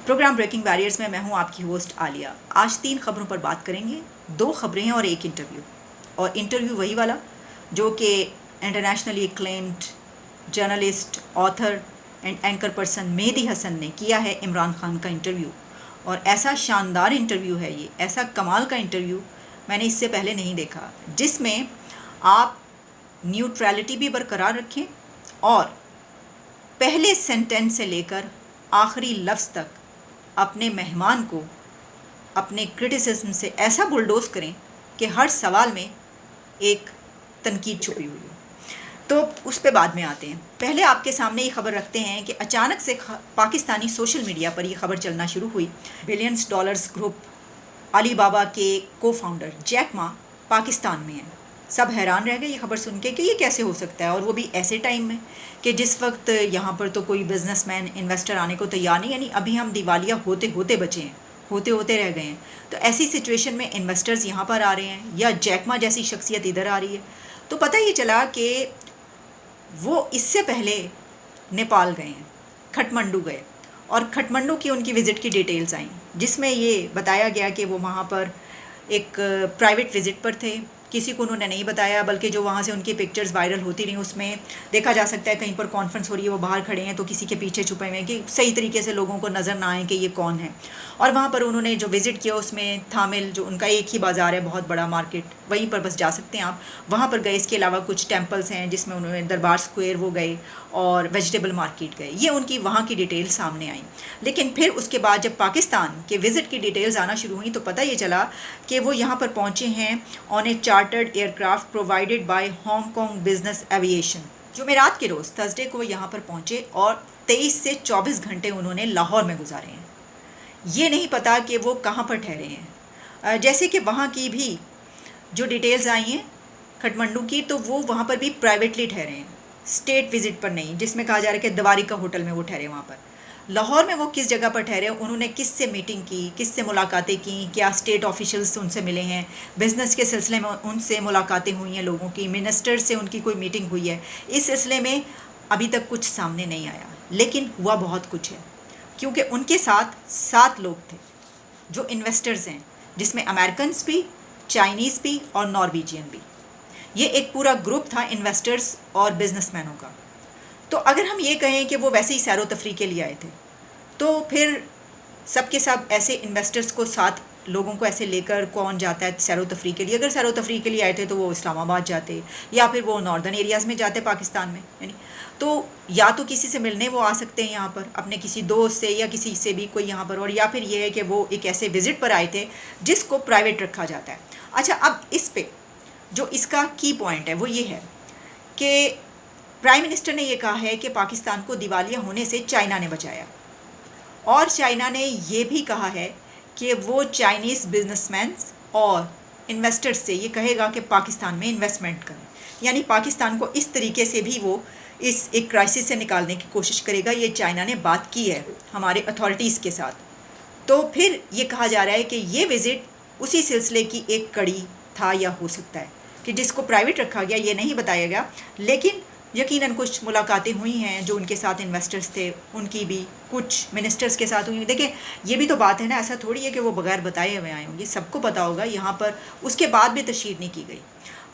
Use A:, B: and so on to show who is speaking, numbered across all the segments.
A: Programme breaking barriers में मैं हूं आपकी होस्ट आलिया। आज 3 खबरों पर बात करेंगे। 2 खबरें हैं और एक इंटरव्यू। और इंटरव्यू वही वाला जो कि internationally acclaimed journalist, author and anchor person Mehdi Hasan ने किया है इमरान खान का इंटरव्यू। और ऐसा शानदार इंटरव्यू है ये, ऐसा कमाल का इंटरव्यू मैंने इससे पहले नहीं देखा, जिसमें आप न्यूट्रलिटी भी बरकरार रखें और पहले सेंटेंस से लेकर आखिरी लफ्ज़ तक अपने मेहमान को अपने क्रिटिसिज्म से ऐसा बुलडोज करें कि हर सवाल में एक तनकीद छुपी हुई हो। तो उस पे बाद में आते हैं। पहले आपके सामने ये खबर रखते हैं कि अचानक से पाकिस्तानी सोशल मीडिया पर ये खबर चलना शुरू हुई। बिलियंस डॉलर्स ग्रुप अलीबाबा के को फाउंडर जैक मा पाकिस्तान में हैं। सब हैरान रह गए ये खबर सुन के कि ये कैसे हो सकता है, और वो भी ऐसे टाइम में कि जिस वक्त यहाँ पर तो कोई बिजनेसमैन इन्वेस्टर आने को तैयार नहीं, यानी अभी हम दिवालिया होते होते बचे हैं, होते होते रह गए हैं। तो ऐसी सिचुएशन में इन्वेस्टर्स यहाँ पर आ रहे हैं या जैक मा जैसी शख्सियत इधर आ रही है। तो पता ये चला कि वो इससे पहले नेपाल गए हैं, खटमंडू गए, और खटमंडू की उनकी विज़िट की डिटेल्स आई, जिसमें ये बताया गया कि वो वहाँ पर एक प्राइवेट विज़िट पर थे। किसी को उन्होंने नहीं बताया, बल्कि जो वहाँ से उनकी पिक्चर्स वायरल होती रहीं उसमें देखा जा सकता है कहीं पर कॉन्फ्रेंस हो रही है, वो बाहर खड़े हैं तो किसी के पीछे छुपे हुए हैं कि सही तरीके से लोगों को नज़र ना आए कि ये कौन है। और वहाँ पर उन्होंने जो विज़िट किया उसमें थामिल, जो उनका एक ही बाज़ार है, बहुत बड़ा मार्केट, वहीं पर बस जा सकते हैं आप, वहाँ पर गए। इसके अलावा कुछ टेम्पल्स हैं जिसमें उन्होंने दरबार स्क्वायर वो गए और वेजिटेबल मार्केट गए। ये उनकी वहाँ की डिटेल सामने आई। लेकिन फिर उसके बाद जब पाकिस्तान के विज़िट की डिटेल्स आना शुरू हुई तो पता ये चला कि वो यहाँ पर पहुँचे हैं on a chartered aircraft provided by Hong Kong business aviation. जुमेरात के रोज़ थर्सडे को वो यहाँ पर पहुँचे और 23 से 24 घंटे उन्होंने लाहौर में गुजारे हैं। ये नहीं पता कि वो कहाँ पर ठहरे हैं। जैसे कि वहाँ की भी जो डिटेल्स आई हैं खटमंडू की, तो वो वहाँ पर भी प्राइवेटली ठहरे हैं, स्टेट विज़िट पर नहीं, जिसमें कहा जा रहा है कि दवारी का होटल में वो ठहरे। वहाँ पर लाहौर में वो किस जगह पर ठहरे, उन्होंने किससे मीटिंग की, किससे मुलाकातें की, क्या स्टेट ऑफिशियल्स उनसे मिले हैं, बिज़नेस के सिलसिले में उनसे मुलाकातें हुई हैं लोगों की, मिनिस्टर से उनकी कोई मीटिंग हुई है, इस सिलसिले में अभी तक कुछ सामने नहीं आया। लेकिन हुआ बहुत कुछ है, क्योंकि उनके साथ 7 लोग थे जो इन्वेस्टर्स हैं, जिसमें अमेरिकन्स भी, चाइनीज़ भी और नॉर्वेजियन भी। ये एक पूरा ग्रुप था इन्वेस्टर्स और बिजनेसमैनों का। तो अगर हम ये कहें कि वो वैसे ही सैरो तफरी के लिए आए थे, तो फिर सब के सब ऐसे इन्वेस्टर्स को, 7 लोगों को ऐसे लेकर कौन जाता है सैरो तफरी के लिए? अगर सैरो तफरी के लिए आए थे तो वो इस्लामाबाद जाते या फिर वो नॉर्दर्न एरियाज़ में जाते पाकिस्तान में, यानी तो या तो किसी से मिलने वो आ सकते हैं यहाँ पर, अपने किसी दोस्त से या किसी से भी कोई यहाँ पर, और या फिर ये है कि वो एक ऐसे विज़िट पर आए थे जिसको प्राइवेट रखा जाता है। अच्छा, अब इस पे जो इसका की पॉइंट है वो ये है कि प्राइम मिनिस्टर ने ये कहा है कि पाकिस्तान को दिवालिया होने से चाइना ने बचाया, और चाइना ने ये भी कहा है कि वो चाइनीज़ बिजनेसमैन और इन्वेस्टर्स से ये कहेगा कि पाकिस्तान में इन्वेस्टमेंट करें, यानी पाकिस्तान को इस तरीके से भी वो इस एक क्राइसिस से निकालने की कोशिश करेगा। ये चाइना ने बात की है हमारे अथॉरिटीज़ के साथ। तो फिर ये कहा जा रहा है कि ये विज़िट उसी सिलसिले की एक कड़ी था, या हो सकता है कि जिसको प्राइवेट रखा गया, ये नहीं बताया गया, लेकिन यकीनन कुछ मुलाकातें हुई हैं जो उनके साथ इन्वेस्टर्स थे, उनकी भी कुछ मिनिस्टर्स के साथ हुई। देखिए, ये भी तो बात है ना, ऐसा थोड़ी है कि वो बगैर बताए हुए आए होंगे, सबको पता होगा यहाँ पर। उसके बाद भी तशहीर नहीं की गई।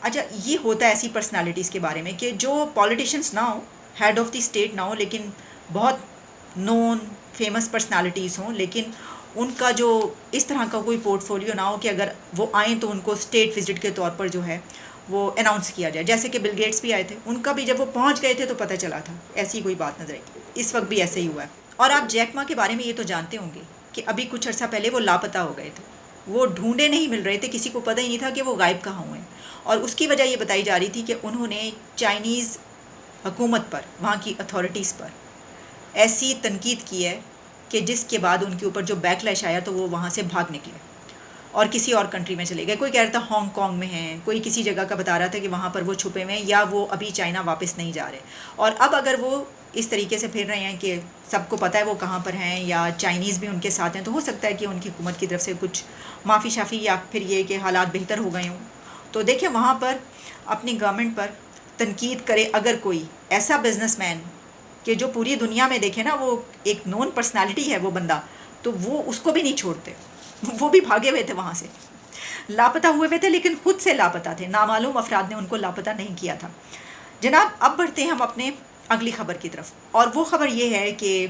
A: अच्छा, ये होता है ऐसी पर्सनालिटीज़ के बारे में कि जो पॉलिटिशियंस ना हो, हेड ऑफ़ द स्टेट ना हो, लेकिन बहुत नोन फेमस पर्सनालिटीज़ हों, लेकिन उनका जो इस तरह का कोई पोर्टफोलियो ना हो कि अगर वो आएँ तो उनको स्टेट विज़िट के तौर पर जो है वो अनाउंस किया जाए। जैसे कि बिल गेट्स भी आए थे, उनका भी जब वो पहुंच गए थे तो पता चला था, ऐसी कोई बात नजर आई। इस वक्त भी ऐसे ही हुआ है। और आप जैक मा के बारे में ये तो जानते होंगे कि अभी कुछ अर्सा पहले वो लापता हो गए थे, वो ढूंढे नहीं मिल रहे थे, किसी को पता ही नहीं था कि वो गायब कहाँ हुए हैं। और उसकी वजह ये बताई जा रही थी कि उन्होंने चाइनीज़ हुकूमत पर, वहाँ की अथॉरिटीज़ पर ऐसी तनकीद की है कि जिसके बाद उनके ऊपर जो बैकलैश आया तो वो वहाँ से भाग निकले और किसी और कंट्री में चले गए। कोई कह रहा था हांगकॉन्ग में हैं, कोई किसी जगह का बता रहा था कि वहाँ पर वो छुपे हुए हैं, या वो अभी चाइना वापस नहीं जा रहे। और अब अगर वो इस तरीके से फिर रहे हैं कि सबको पता है वो कहाँ पर हैं, या चाइनीज़ भी उनके साथ हैं, तो हो सकता है कि उनकी हुकूमत की तरफ से कुछ माफ़ी शाफ़ी, या फिर ये कि हालात बेहतर हो गए हों। तो देखिए, वहाँ पर अपनी गवर्नमेंट पर तनकीद करे अगर कोई ऐसा बिजनेसमैन कि जो पूरी दुनिया में देखे ना, वो एक नोन पर्सनालिटी है वो बंदा, तो वो उसको भी नहीं छोड़ते, वो भी भागे हुए थे वहाँ से, लापता हुए थे, लेकिन खुद से लापता थे, नामालूम अफराद ने उनको लापता नहीं किया था। जनाब अब बढ़ते हैं हम अपने अगली खबर की तरफ, और वो खबर ये है कि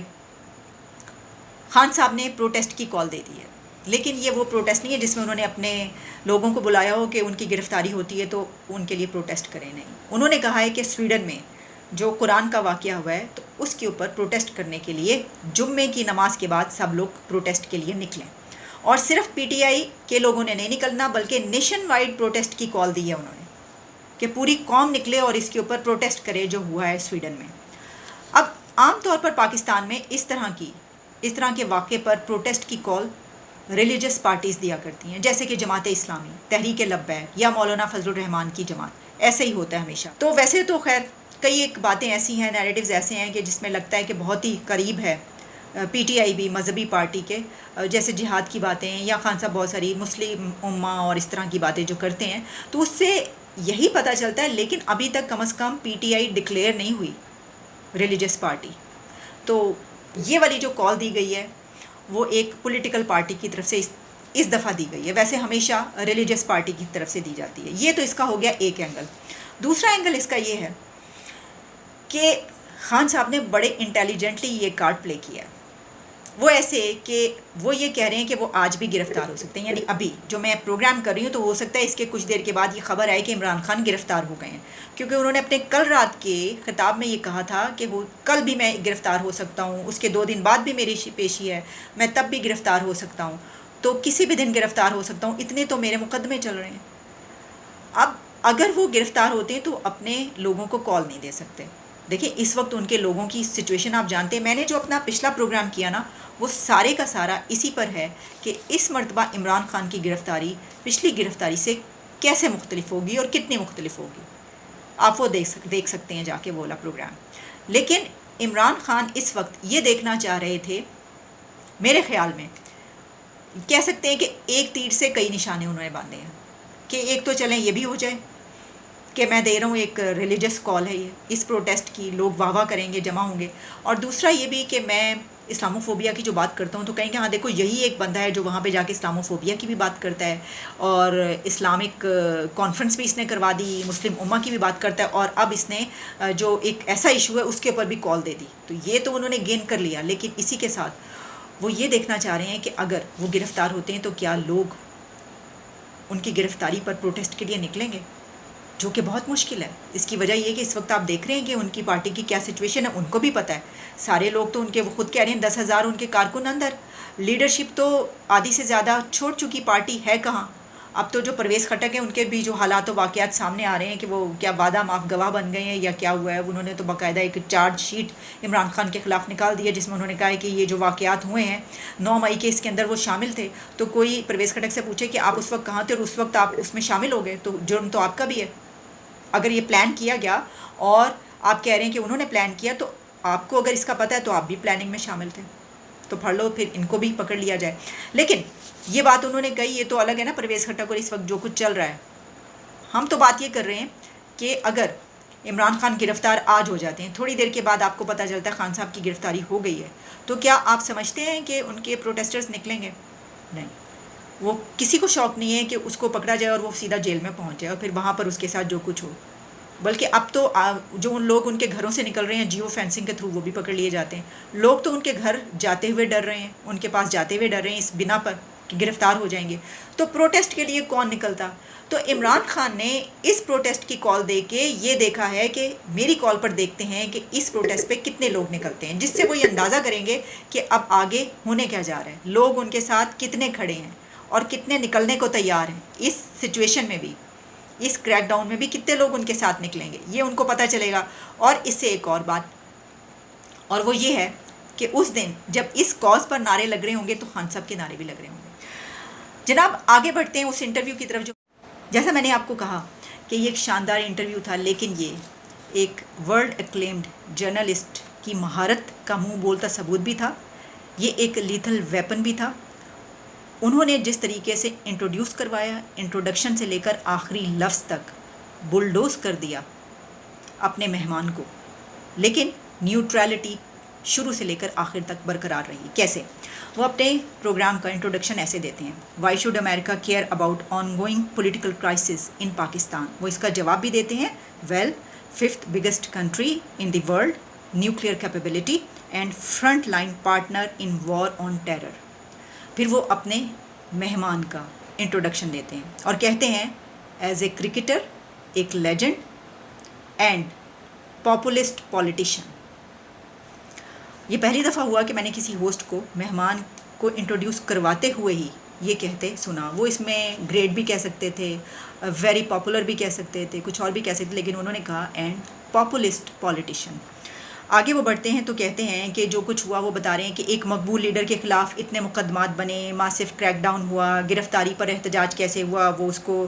A: खान साहब ने प्रोटेस्ट की कॉल दे दी है, लेकिन ये वो प्रोटेस्ट नहीं है जिसमें उन्होंने अपने लोगों को बुलाया हो कि उनकी गिरफ्तारी होती है तो उनके लिए प्रोटेस्ट करें, नहीं। उन्होंने कहा है कि स्वीडन में जो कुरान का वाक़या हुआ है तो उसके ऊपर प्रोटेस्ट करने के लिए जुम्मे की नमाज के बाद सब लोग प्रोटेस्ट के लिए निकलें, और सिर्फ पीटीआई के लोगों ने नहीं निकलना बल्कि नेशन वाइड प्रोटेस्ट की कॉल दी है उन्होंने कि पूरी कौम निकले और इसके ऊपर प्रोटेस्ट करे जो हुआ है स्वीडन में। अब आम तौर पर पाकिस्तान में इस तरह के वाक़े पर प्रोटेस्ट की कॉल रिलीजियस पार्टीज़ दिया करती हैं, जैसे कि जमात इस्लामी, तहरीक लब्बैक या मौलाना फजलुर रहमान की जमात, ऐसे ही होता है हमेशा। तो वैसे तो खैर कई एक बातें ऐसी हैं, नैरेटिव्स ऐसे हैं कि जिसमें लगता है कि बहुत ही करीब है पीटीआई भी मजहबी पार्टी के, जैसे जिहाद की बातें या खान साहब बहुत सारी मुस्लिम उम्मा और इस तरह की बातें जो करते हैं, तो उससे यही पता चलता है। लेकिन अभी तक कम से कम पीटीआई डिक्लेयर नहीं हुई रिलीजियस पार्टी, तो ये वाली जो कॉल दी गई है वो एक पॉलिटिकल पार्टी की तरफ से इस दफ़ा दी गई है। वैसे हमेशा रिलीजियस पार्टी की तरफ से दी जाती है। ये तो इसका हो गया एक एंगल। दूसरा एंगल इसका ये है कि खान साहब ने बड़े इंटेलिजेंटली ये कार्ड प्ले किया है। वो ऐसे कि वो ये कह रहे हैं कि वो आज भी गिरफ़्तार हो सकते हैं, यानी अभी जो मैं प्रोग्राम कर रही हूँ तो हो सकता है इसके कुछ देर के बाद ये खबर आए कि इमरान खान गिरफ़्तार हो गए हैं, क्योंकि उन्होंने अपने कल रात के खिताब में ये कहा था कि वो कल भी मैं गिरफ़्तार हो सकता हूँ, उसके 2 दिन बाद भी मेरी पेशी है, मैं तब भी गिरफ़्तार हो सकता हूँ, तो किसी भी दिन गिरफ़्तार हो सकता हूँ, इतने तो मेरे मुकदमे चल रहे हैं। अब अगर वो गिरफ़्तार होते हैं तो अपने लोगों को कॉल नहीं दे सकते। देखिए इस वक्त उनके लोगों की सिचुएशन आप जानते हैं। मैंने जो अपना पिछला प्रोग्राम किया ना वो सारे का सारा इसी पर है कि इस मर्तबा इमरान खान की गिरफ़्तारी पिछली गिरफ़्तारी से कैसे मुख्तलिफ होगी और कितनी मुख्तलिफ होगी, आप वो देख सकते हैं जाके वो वाला प्रोग्राम। लेकिन इमरान खान इस वक्त ये देखना चाह रहे थे, मेरे ख़्याल में कह सकते हैं कि एक तीर से कई निशाने उन्होंने बांधे हैं कि एक तो चलें ये भी हो जाए कि मैं दे रहा हूँ एक रिलीजियस कॉल है ये, इस प्रोटेस्ट की लोग वाह वाह करेंगे, जमा होंगे, और दूसरा ये भी कि मैं इस्लामोफोबिया की जो बात करता हूँ तो कहेंगे हाँ देखो यही एक बंदा है जो वहाँ पे जाके इस्लामोफोबिया की भी बात करता है, और इस्लामिक कॉन्फ्रेंस भी इसने करवा दी, मुस्लिम उम्मा की भी बात करता है, और अब इसने जो एक ऐसा इशू है उसके ऊपर भी कॉल दे दी। तो ये तो उन्होंने गेन कर लिया, लेकिन इसी के साथ वो ये देखना चाह रहे हैं कि अगर वो गिरफ़्तार होते हैं तो क्या लोग उनकी गिरफ़्तारी पर प्रोटेस्ट के लिए निकलेंगे, जो कि बहुत मुश्किल है। इसकी वजह ये कि इस वक्त आप देख रहे हैं कि उनकी पार्टी की क्या सिचुएशन है, उनको भी पता है। सारे लोग तो उनके, वो खुद कह रहे हैं 10,000 उनके कारकुन अंदर, लीडरशिप तो आधी से ज़्यादा छोड़ चुकी पार्टी है कहाँ। अब तो जो परवेज़ खटक है उनके भी जो हालात व वाक़यात सामने आ रहे हैं कि वो क्या वादा माफ़ गवाह बन गए हैं या क्या हुआ है। उन्होंने तो बाकायदा एक चार्जशीट इमरान खान के ख़िलाफ़ निकाल दी है जिसमें उन्होंने कहा है कि ये जो वाक़यात हुए हैं 9 मई के, इसके अंदर वो शामिल थे। तो कोई परवेज़ खटक से पूछे कि आप उस वक्त कहाँ थे और उस वक्त आप उसमें शामिल हो गए, तो जुर्म तो आपका भी है। अगर ये प्लान किया गया और आप कह रहे हैं कि उन्होंने प्लान किया, तो आपको अगर इसका पता है तो आप भी प्लानिंग में शामिल थे, तो फड़ लो, फिर इनको भी पकड़ लिया जाए। लेकिन ये बात उन्होंने कही, ये तो अलग है ना परवेज़ खटक और इस वक्त जो कुछ चल रहा है। हम तो बात ये कर रहे हैं कि अगर इमरान खान गिरफ़्तार आज हो जाते हैं, थोड़ी देर के बाद आपको पता चलता है खान साहब की गिरफ़्तारी हो गई है, तो क्या आप समझते हैं कि उनके प्रोटेस्टर्स निकलेंगे? नहीं, वो किसी को शौक़ नहीं है कि उसको पकड़ा जाए और वो सीधा जेल में पहुंच जाए और फिर वहाँ पर उसके साथ जो कुछ हो। बल्कि अब तो जो उन लोग उनके घरों से निकल रहे हैं जियो फेंसिंग के थ्रू, वो भी पकड़ लिए जाते हैं। लोग तो उनके घर जाते हुए डर रहे हैं, उनके पास जाते हुए डर रहे हैं इस बिना पर कि गिरफ़्तार हो जाएंगे। तो प्रोटेस्ट के लिए कौन निकलता? तो इमरान खान ने इस प्रोटेस्ट की कॉल दे के ये देखा है कि मेरी कॉल पर देखते हैं कि इस प्रोटेस्ट पे कितने लोग निकलते हैं, जिससे वो ये अंदाज़ा करेंगे कि अब आगे होने क्या जा रहा है, लोग उनके साथ कितने खड़े हैं और कितने निकलने को तैयार हैं। इस सिचुएशन में भी, इस क्रैकडाउन में भी कितने लोग उनके साथ निकलेंगे, ये उनको पता चलेगा। और इससे एक और बात, और वो ये है कि उस दिन जब इस कॉज पर नारे लग रहे होंगे तो खान साहब के नारे भी लग रहे होंगे। जनाब आगे बढ़ते हैं उस इंटरव्यू की तरफ। जो जैसा मैंने आपको कहा कि ये एक शानदार इंटरव्यू था, लेकिन ये एक वर्ल्ड एक्लेम्ड जर्नलिस्ट की महारत का मुँह बोलता सबूत भी था, ये एक लीथल वेपन भी था। उन्होंने जिस तरीके से इंट्रोड्यूस करवाया, इंट्रोडक्शन से लेकर आखिरी लफ्ज़ तक बुलडोज़ कर दिया अपने मेहमान को, लेकिन न्यूट्रलिटी शुरू से लेकर आखिर तक बरकरार रही। कैसे? वो अपने प्रोग्राम का इंट्रोडक्शन ऐसे देते हैं, why should America care about ongoing political crisis in Pakistan. वो इसका जवाब भी देते हैं, well, fifth biggest country in the world, nuclear capability and front line partner in war on terror. फिर वो अपने मेहमान का इंट्रोडक्शन देते हैं और कहते हैं, एज ए क्रिकेटर, एक लेजेंड एंड पॉपुलिस्ट पॉलिटिशियन। ये पहली दफ़ा हुआ कि मैंने किसी होस्ट को मेहमान को इंट्रोड्यूस करवाते हुए ही ये कहते सुना। वो इसमें ग्रेट भी कह सकते थे, वेरी पॉपुलर भी कह सकते थे, कुछ और भी कह सकते थे, लेकिन उन्होंने कहा एंड पॉपुलिस्ट पॉलिटिशियन। आगे वो बढ़ते हैं तो कहते हैं कि जो कुछ हुआ वो बता रहे हैं कि एक मकबूल लीडर के ख़िलाफ़ इतने मुकदमात बने, मासिव क्रैकडाउन हुआ, गिरफ्तारी पर एहतजाज कैसे हुआ वो उसको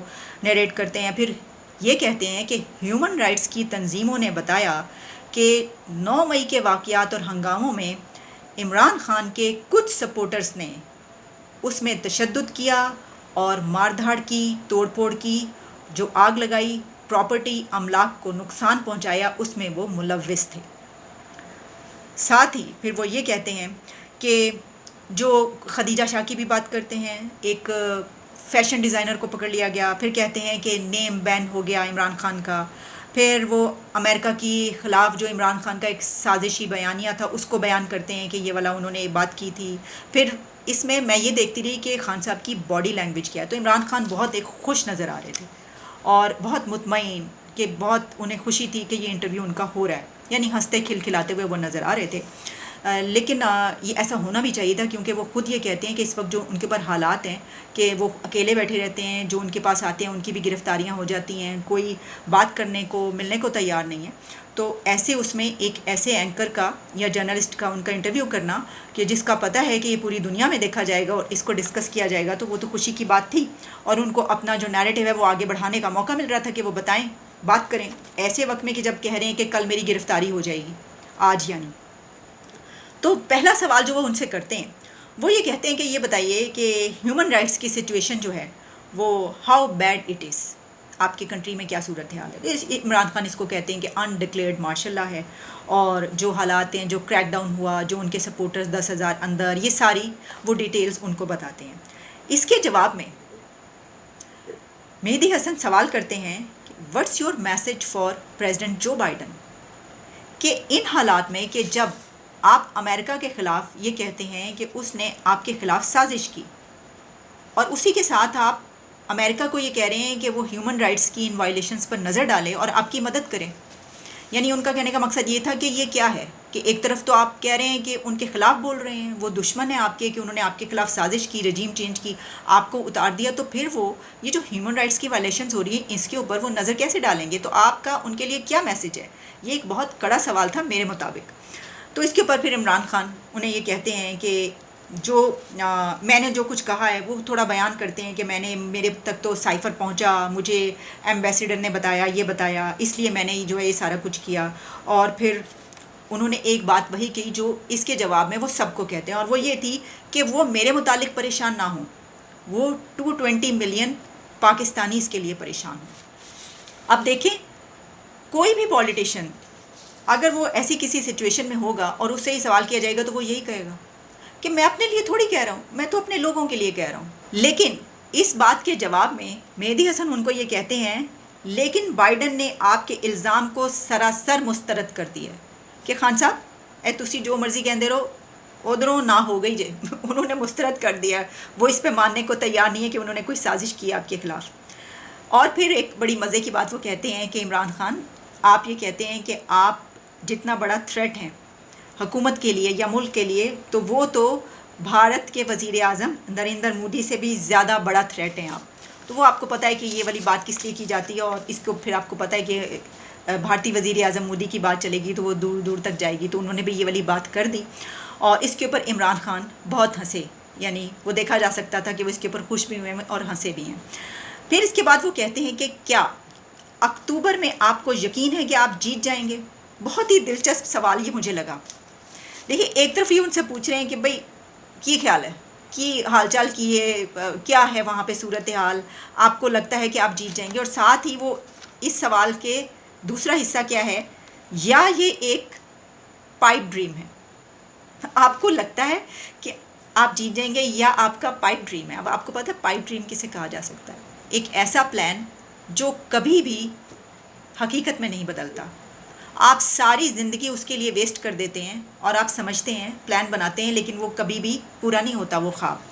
A: नरेट करते हैं। फिर ये कहते हैं कि ह्यूमन राइट्स की तंजीमों ने बताया कि 9 मई के वाक़यात और हंगामों में इमरान ख़ान के कुछ सपोर्टर्स ने उसमें तशद्दुद किया और मारधाड़ की, तोड़फोड़ की, जो आग लगाई, प्रॉपर्टी अमलाक को नुकसान पहुंचाया, उसमें वो मुलव्विस थे। साथ ही फिर वो ये कहते हैं कि जो खदीजा शाह की भी बात करते हैं, एक फ़ैशन डिज़ाइनर को पकड़ लिया गया। फिर कहते हैं कि नेम बैन हो गया इमरान ख़ान का। फिर वो अमेरिका की ख़िलाफ़ जो इमरान ख़ान का एक साजिशी बयानिया था उसको बयान करते हैं कि ये वाला उन्होंने बात की थी। फिर इसमें मैं ये देखती रही कि खान साहब की बॉडी लैंग्वेज क्या है। तो इमरान ख़ान बहुत एक खुश नज़र आ रहे थे और बहुत मुतमईन, कि बहुत उन्हें खुशी थी कि ये इंटरव्यू उनका हो रहा है, यानी हंसते खिलखिलाते हुए वो नज़र आ रहे थे। लेकिन ये ऐसा होना भी चाहिए था, क्योंकि वो खुद ये कहते हैं कि इस वक्त जो उनके ऊपर हालात हैं कि वो अकेले बैठे रहते हैं, जो उनके पास आते हैं उनकी भी गिरफ्तारियां हो जाती हैं, कोई बात करने को मिलने को तैयार नहीं है। तो ऐसे उसमें एक ऐसे एंकर का या जर्नलिस्ट का उनका इंटरव्यू करना कि जिसका पता है कि ये पूरी दुनिया में देखा जाएगा और इसको डिस्कस किया जाएगा, तो वो तो खुशी की बात थी। और उनको अपना जो नैरेटिव है वो आगे बढ़ाने का मौका मिल रहा था कि वो बताएं, बात करें ऐसे वक्त में कि जब कह रहे हैं कि कल मेरी गिरफ्तारी हो जाएगी, आज या नहीं। तो पहला सवाल जो वो उनसे करते हैं वो ये कहते हैं कि ये बताइए कि ह्यूमन राइट्स की सिचुएशन जो है वो हाउ बैड इट इज़, आपकी कंट्री में क्या सूरत हाल है। इमरान खान इसको कहते हैं कि अनडिक्लेयर्ड मार्शल लॉ है, और जो हालात हैं, जो क्रैकडाउन हुआ, जो उनके सपोर्टर्स 10,000 अंदर, ये सारी वो डिटेल्स उनको बताते हैं। इसके जवाब में मेहदी हसन सवाल करते हैं कि what's your message for president जो बाइडन, कि इन हालात में कि जब आप अमेरिका के ख़िलाफ़ ये कहते हैं कि उसने आपके ख़िलाफ़ साजिश की, और उसी के साथ आप अमेरिका को ये कह रहे हैं कि वो ह्यूमन राइट्स की इन वायलेशंस पर नज़र डालें और आपकी मदद करें। यानी उनका कहने का मकसद ये था कि ये क्या है कि एक तरफ तो आप कह रहे हैं कि उनके ख़िलाफ़ बोल रहे हैं, वो दुश्मन है आपके, कि उन्होंने आपके ख़िलाफ़ साजिश की, रजीम चेंज की, आपको उतार दिया, तो फिर वो ये जो ह्यूमन राइट्स की वायलेशंस हो रही हैं इसके ऊपर वो नज़र कैसे डालेंगे। तो आपका उनके लिए क्या मैसेज है, ये एक बहुत कड़ा सवाल था मेरे मुताबिक। तो इसके ऊपर फिर इमरान खान उन्हें ये कहते हैं कि जो मैंने जो कुछ कहा है वो थोड़ा बयान करते हैं कि मेरे तक तो साइफ़र पहुंचा, मुझे एम्बेसडर ने बताया, ये बताया, इसलिए मैंने जो है ये सारा कुछ किया। और फिर उन्होंने एक बात वही कही जो इसके जवाब में वो सबको कहते हैं, और वो ये थी कि वो मेरे मुतालिक परेशान ना हों, वो 220 मिलियन पाकिस्तानीज़ के लिए परेशान हों। अब देखें, कोई भी पॉलिटिशियन अगर वो ऐसी किसी सिचुएशन में होगा और उससे ही सवाल किया जाएगा तो वो यही कहेगा कि मैं अपने लिए थोड़ी कह रहा हूँ, मैं तो अपने लोगों के लिए कह रहा हूँ। लेकिन इस बात के जवाब में मेहदी हसन उनको ये कहते हैं, लेकिन बाइडन ने आपके इल्ज़ाम को सरासर मुस्तरद कर दिया कि खान साहब ए तुसी जो मर्ज़ी कहते रहो, उधरों ना हो गई जे उन्होंने मुस्तरद कर दिया। वो इस पर मानने को तैयार नहीं है कि उन्होंने कोई साजिश की आपके ख़िलाफ़। और फिर एक बड़ी मज़े की बात वो कहते हैं कि इमरान खान, आप ये कहते हैं कि आप जितना बड़ा थ्रेट हैं हुकूमत के लिए या मुल्क के लिए, तो वो तो भारत के वज़ीर आज़म नरेंद्र मोदी से भी ज़्यादा बड़ा थ्रेट हैं आप। तो वो आपको पता है कि ये वाली बात किस लिए की जाती है, और इसको फिर आपको पता है कि भारतीय वज़ीर आज़म मोदी की बात चलेगी तो वो दूर दूर तक जाएगी। तो उन्होंने भी ये वाली बात कर दी, और इसके ऊपर इमरान खान बहुत हंसे, यानी वो देखा जा सकता था कि वो इसके ऊपर खुश भी हुए हैं और हंसे भी हैं। फिर इसके बाद वो कहते हैं कि क्या अक्टूबर में आपको यकीन है कि आप जीत जाएंगे। बहुत ही दिलचस्प सवाल ये मुझे लगा। देखिए, एक तरफ ये उनसे पूछ रहे हैं कि भाई की ख्याल है कि हालचाल की है, क्या है वहाँ पे सूरत हाल, आपको लगता है कि आप जीत जाएंगे, और साथ ही वो इस सवाल के दूसरा हिस्सा क्या है, या ये एक पाइप ड्रीम है, आपको लगता है कि आप जीत जाएंगे या आपका पाइप ड्रीम है? अब आपको पता है पाइप ड्रीम किसे कहा जा सकता है? एक ऐसा प्लान जो कभी भी हकीकत में नहीं बदलता। आप सारी ज़िंदगी उसके लिए वेस्ट कर देते हैं और आप समझते हैं प्लान बनाते हैं, लेकिन वो कभी भी पूरा नहीं होता वो ख्वाब।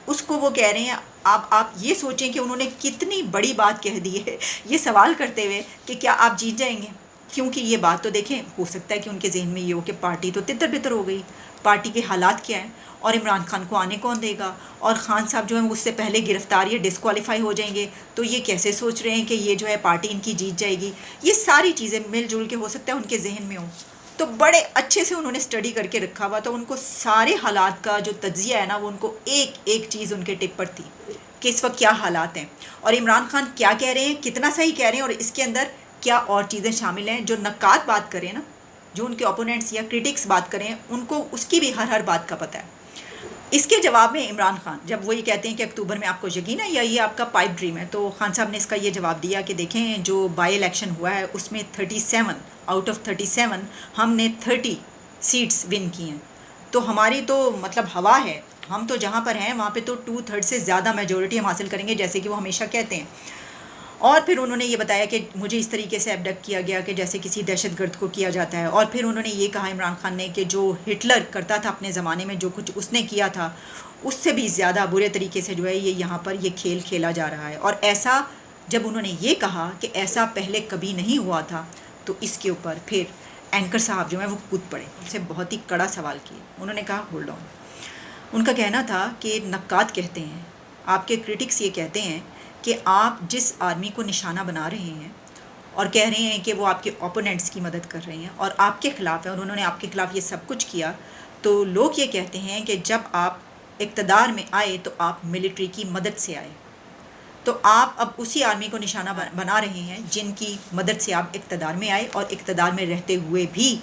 A: उसको वो कह रहे हैं, आप ये सोचें कि उन्होंने कितनी बड़ी बात कह दी है ये सवाल करते हुए कि क्या आप जीत जाएंगे। क्योंकि ये बात तो देखें, हो सकता है कि उनके जहन में ये हो कि पार्टी तो तितर बितर हो गई, पार्टी के हालात क्या हैं और इमरान खान को आने कौन देगा, और खान साहब जो है उससे पहले गिरफ्तार या डिस्क्वालीफाई हो जाएंगे, तो ये कैसे सोच रहे हैं कि ये जो है पार्टी इनकी जीत जाएगी। ये सारी चीज़ें मिलजुल के हो सकता है उनके जहन में हो। तो बड़े अच्छे से उन्होंने स्टडी करके रखा हुआ, तो उनको सारे हालात का जो तज्जिया है ना, वो उनको एक एक चीज़ उनके टिप पर थी कि इस वक्त क्या हालात हैं और इमरान खान क्या कह रहे हैं, कितना सही कह रहे हैं, और इसके अंदर क्या और चीज़ें शामिल हैं। जो नक्कात बात करें ना, जो उनके ओपोनेंट्स या क्रिटिक्स बात करें, उनको उसकी भी हर बात का पता है। इसके जवाब में इमरान खान जब वो ये कहते हैं कि अक्टूबर में आपको यकीन है या ये आपका पाइप ड्रीम है, तो खान साहब ने इसका ये जवाब दिया कि देखें, जो बाई इलेक्शन हुआ है उसमें 37 आउट ऑफ 37 हमने 30 सीट्स विन की हैं। तो हमारी तो मतलब हवा है, हम तो जहाँ पर हैं वहाँ पे तो 2/3 से ज़्यादा मेजोरिटी हम हासिल करेंगे, जैसे कि वो हमेशा कहते हैं। और फिर उन्होंने ये बताया कि मुझे इस तरीके से एबडक्ट किया गया कि जैसे किसी दहशतगर्द को किया जाता है। और फिर उन्होंने ये कहा इमरान खान ने कि जो हिटलर करता था अपने ज़माने में, जो कुछ उसने किया था उससे भी ज़्यादा बुरे तरीके से जो है ये यहाँ पर ये खेल खेला जा रहा है। और ऐसा जब उन्होंने ये कहा कि ऐसा पहले कभी नहीं हुआ था, तो इसके ऊपर फिर एंकर साहब जो है वो कूद पड़े, उनसे बहुत ही कड़ा सवाल किए। उन्होंने कहा होल्ड ऑन। उनका कहना था कि नक्कात कहते हैं, आपके क्रिटिक्स ये कहते हैं कि आप जिस आर्मी को निशाना बना रहे हैं और कह रहे हैं कि वो आपके ओपोनेंट्स की मदद कर रहे हैं और आपके ख़िलाफ़ है और उन्होंने आपके ख़िलाफ़ ये सब कुछ किया, तो लोग ये कहते हैं कि जब आप इक़्तिदार में आए तो आप मिलिट्री की मदद से आए। तो आप अब उसी आर्मी को निशाना बना रहे हैं जिनकी मदद से आप इक़्तिदार में आए और इक़्तिदार में रहते हुए भी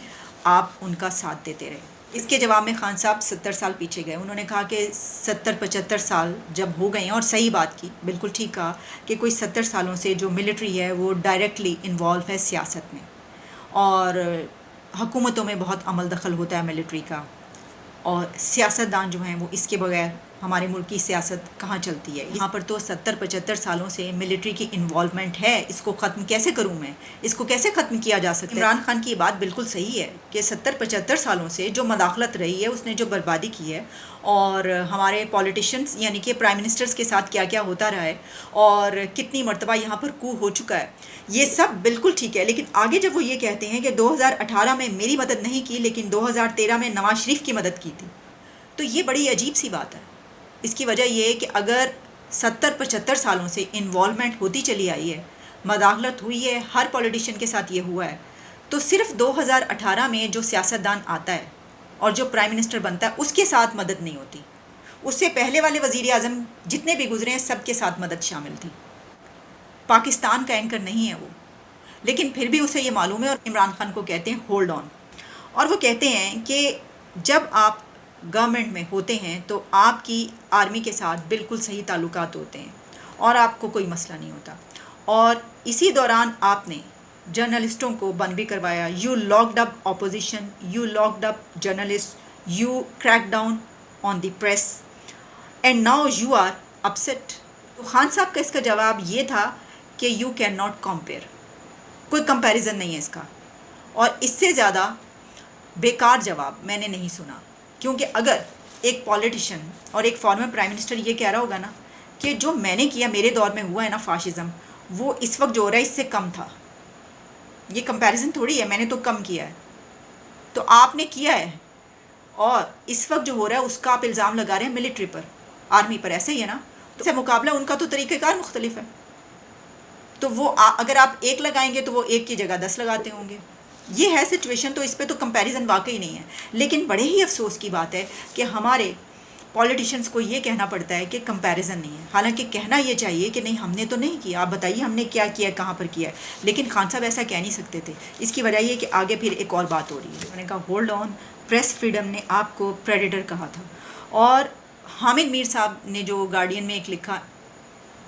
A: आप उनका साथ देते रहे। इसके जवाब में खान साहब 70 साल पीछे गए। उन्होंने कहा कि 70-75 साल जब हो गए हैं, और सही बात की, बिल्कुल ठीक कहा कि कोई 70 सालों से जो मिलिट्री है वो डायरेक्टली इन्वॉल्व है सियासत में, और हुकूमतों में बहुत अमल दखल होता है मिलिट्री का, और सियासतदान जो हैं वो इसके बगैर हमारे मुल्क की सियासत कहाँ चलती है। यहाँ पर तो 70-75 सालों से मिलिट्री की इन्वॉल्वमेंट है। इसको ख़त्म कैसे करूँ मैं, इसको कैसे ख़त्म किया जा सकता है? इमरान खान की ये बात बिल्कुल सही है कि 70-75 सालों से जो मदाखलत रही है, उसने जो बर्बादी की है, और हमारे पॉलिटिशियंस यानी कि प्राइम मिनिस्टर्स के साथ क्या क्या होता रहा है और कितनी मरतबा यहाँ पर कू हो चुका है, ये सब बिल्कुल ठीक है। लेकिन आगे जब वो ये कहते हैं कि 2018 में मेरी मदद नहीं की, लेकिन 2013 में नवाज शरीफ की मदद की थी, तो ये बड़ी अजीब सी बात है। इसकी वजह यह है कि अगर 70-75 सालों से इन्वॉल्वमेंट होती चली आई है, मदाखलत हुई है, हर पॉलिटिशियन के साथ ये हुआ है, तो सिर्फ 2018 में जो सियासतदान आता है और जो प्राइम मिनिस्टर बनता है उसके साथ मदद नहीं होती। उससे पहले वाले वज़ीर आज़म जितने भी गुजरे हैं सबके साथ मदद शामिल थी। पाकिस्तान का एंकर नहीं है वो, लेकिन फिर भी उसे ये मालूम है और इमरान खान को कहते हैं होल्ड ऑन। और वो कहते हैं कि जब आप गवर्नमेंट में होते हैं तो आपकी आर्मी के साथ बिल्कुल सही ताल्लुकात होते हैं और आपको कोई मसला नहीं होता। और इसी दौरान आपने जर्नलिस्टों को बंद भी करवाया। You locked up opposition, you locked up journalist, you crack down on the press, and now you are upset. तो खान साहब का इसका जवाब ये था कि यू कैन नॉट कंपेयर, कोई कंपैरिजन नहीं है इसका। और इससे ज़्यादा बेकार जवाब मैंने नहीं सुना, क्योंकि अगर एक पॉलिटिशियन और एक फॉर्मर प्राइम मिनिस्टर ये कह रहा होगा ना कि जो मैंने किया मेरे दौर में हुआ है ना फाशिज़म, वो इस वक्त जो हो रहा है इससे कम था, ये कंपैरिजन थोड़ी है, मैंने तो कम किया है, तो आपने किया है, और इस वक्त जो हो रहा है उसका आप इल्ज़ाम लगा रहे हैं मिलिट्री पर, आर्मी पर, ऐसे ही है ना। तो इससे मुकाबला उनका तो तरीक़ेकार मुख्तलिफ है, तो वो अगर आप एक लगाएंगे तो वो एक की जगह 10 लगाते होंगे। ये है सिचुएशन, तो इस पे तो कंपैरिजन वाकई नहीं है। लेकिन बड़े ही अफसोस की बात है कि हमारे पॉलिटिशियंस को ये कहना पड़ता है कि कंपैरिजन नहीं है, हालांकि कहना ये चाहिए कि नहीं हमने तो नहीं किया, आप बताइए हमने क्या किया, कहाँ पर किया है। लेकिन खान साहब ऐसा कह नहीं सकते थे। इसकी वजह ये कि आगे फिर एक और बात हो रही है। मैंने कहा होल्ड ऑन, प्रेस फ्रीडम ने आपको प्रेडेटर कहा था, और हामिद मीर साहब ने जो गार्डियन में एक लिखा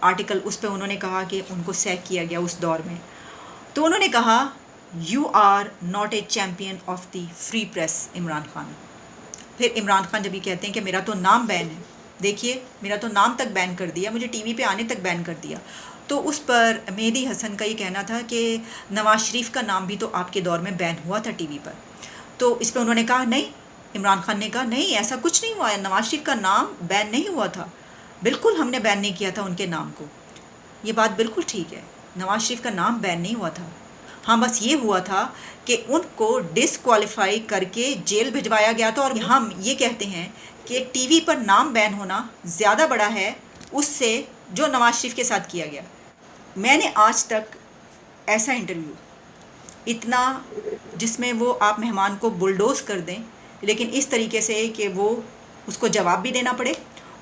A: आर्टिकल, उस पर उन्होंने कहा कि उनको सैक किया गया उस दौर में, तो उन्होंने कहा you are not a champion of the free press Imran Khan. फिर इमरान खान जब ये कहते हैं कि मेरा तो नाम बैन है, देखिए मेरा तो नाम तक बैन कर दिया, मुझे टीवी पे आने तक बैन कर दिया। तो उस पर मेहदी हसन का ये कहना था कि नवाज़ शरीफ का नाम भी तो आपके दौर में बैन हुआ था टीवी पर। तो इस पर उन्होंने कहा नहीं, इमरान खान ने कहा नहीं ऐसा कुछ नहीं हुआ है, नवाज़ शरीफ का नाम बैन नहीं हुआ था, बिल्कुल हमने बैन नहीं किया था उनके नाम को। ये बात बिल्कुल ठीक है, नवाज़ शरीफ का नाम बैन नहीं हुआ था। हाँ, बस ये हुआ था कि उनको डिसक्वालीफाई करके जेल भिजवाया गया था। और हम ये कहते हैं कि टीवी पर नाम बैन होना ज़्यादा बड़ा है उससे जो नवाज़ शरीफ के साथ किया गया। मैंने आज तक ऐसा इंटरव्यू इतना जिसमें वो आप मेहमान को बुलडोज़ कर दें, लेकिन इस तरीके से कि वो उसको जवाब भी देना पड़े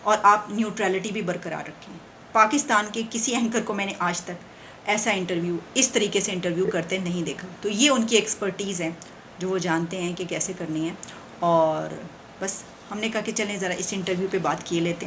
A: और आप न्यूट्रलिटी भी बरकरार रखें। पाकिस्तान के किसी एंकर को मैंने आज तक ऐसा इंटरव्यू इस तरीके से इंटरव्यू करते नहीं देखा। तो ये उनकी एक्सपर्टीज़ है जो वो जानते हैं कि कैसे करनी है। और बस हमने कहा कि चलें ज़रा इस इंटरव्यू पे बात किए लेते हैं।